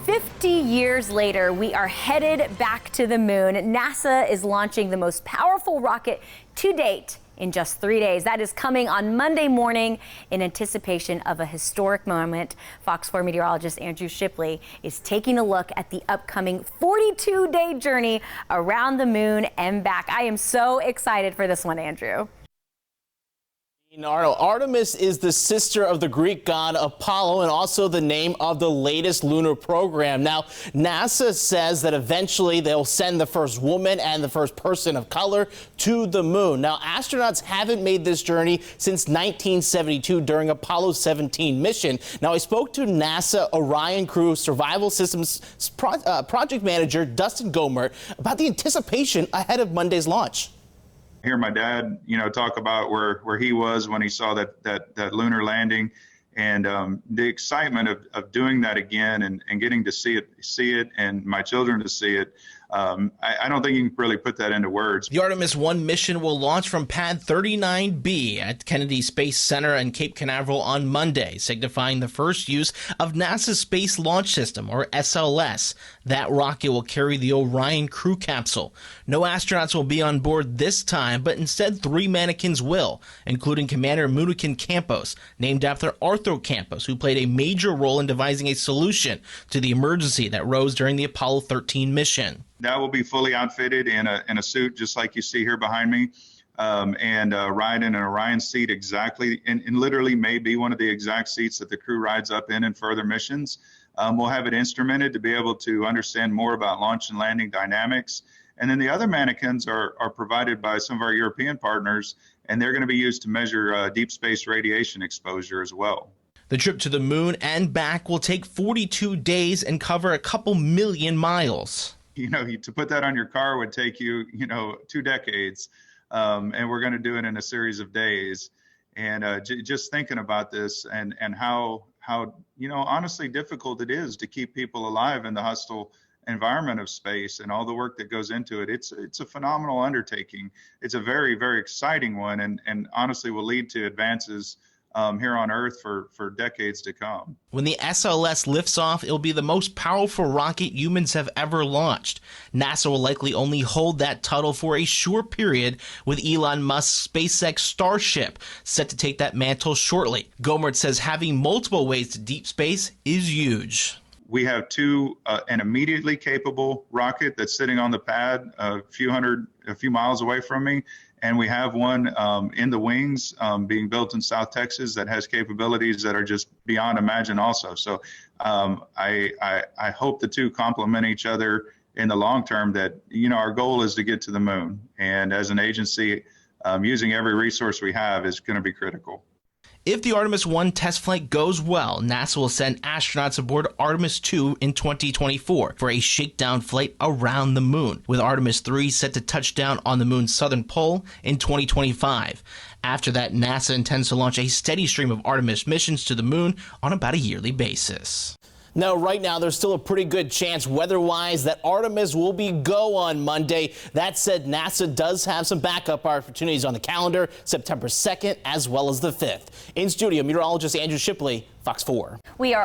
50 years later, we are headed back to the moon. NASA is launching the most powerful rocket to date in just 3 days. That is coming on Monday morning in anticipation of a historic moment. Fox 4 meteorologist Andrew Shipley is taking a look at the upcoming 42-day journey around the moon and back. I am so excited for this one, Andrew. Artemis is the sister of the Greek god Apollo and also the name of the latest lunar program. Now, NASA says that eventually they'll send the first woman and the first person of color to the moon. Now, astronauts haven't made this journey since 1972 during Apollo 17 mission. Now, I spoke to NASA Orion Crew Survival Systems project manager Dustin Gomert about the anticipation ahead of Monday's launch. Hear my dad, talk about where he was when he saw that lunar landing, and the excitement of doing that again and getting to see it, and my children to see it. I don't think you can really put that into words. The Artemis I mission will launch from Pad 39B at Kennedy Space Center in Cape Canaveral on Monday, signifying the first use of NASA's Space Launch System, or SLS. That rocket will carry the Orion crew capsule. No astronauts will be on board this time, but instead 3 mannequins will, including Commander Munikin Campos, named after Arthur Campos, who played a major role in devising a solution to the emergency that rose during the Apollo 13 mission. That will be fully outfitted in a suit, just like you see here behind me, and ride in an Orion seat exactly, and literally may be one of the exact seats that the crew rides up in further missions. We'll have it instrumented to be able to understand more about launch and landing dynamics. And then the other mannequins are provided by some of our European partners, and they're going to be used to measure deep space radiation exposure as well. The trip to the moon and back will take 42 days and cover a couple million miles. To put that on your car would take you, 2 decades, and we're going to do it in a series of days. And just thinking about this and how honestly difficult it is to keep people alive in the hostile environment of space and all the work that goes into it. It's a phenomenal undertaking. It's a very, very exciting one, and honestly will lead to advances here on Earth for decades to come. When the SLS lifts off, it'll be the most powerful rocket humans have ever launched. NASA will likely only hold that title for a short period, with Elon Musk's SpaceX Starship set to take that mantle shortly. Gomert says having multiple ways to deep space is huge. We have an immediately capable rocket that's sitting on the pad a few miles away from me. And we have one in the wings being built in South Texas that has capabilities that are just beyond imagine also. So I hope the two complement each other in the long term, that, our goal is to get to the moon. And as an agency, using every resource we have is going to be critical. If the Artemis I test flight goes well, NASA will send astronauts aboard Artemis II in 2024 for a shakedown flight around the moon, with Artemis III set to touch down on the moon's southern pole in 2025. After that, NASA intends to launch a steady stream of Artemis missions to the moon on about a yearly basis. Now, right now, there's still a pretty good chance weather-wise that Artemis will be go on Monday. That said, NASA does have some backup opportunities on the calendar, September 2nd as well as the 5th. In studio, meteorologist Andrew Shipley, Fox 4. We are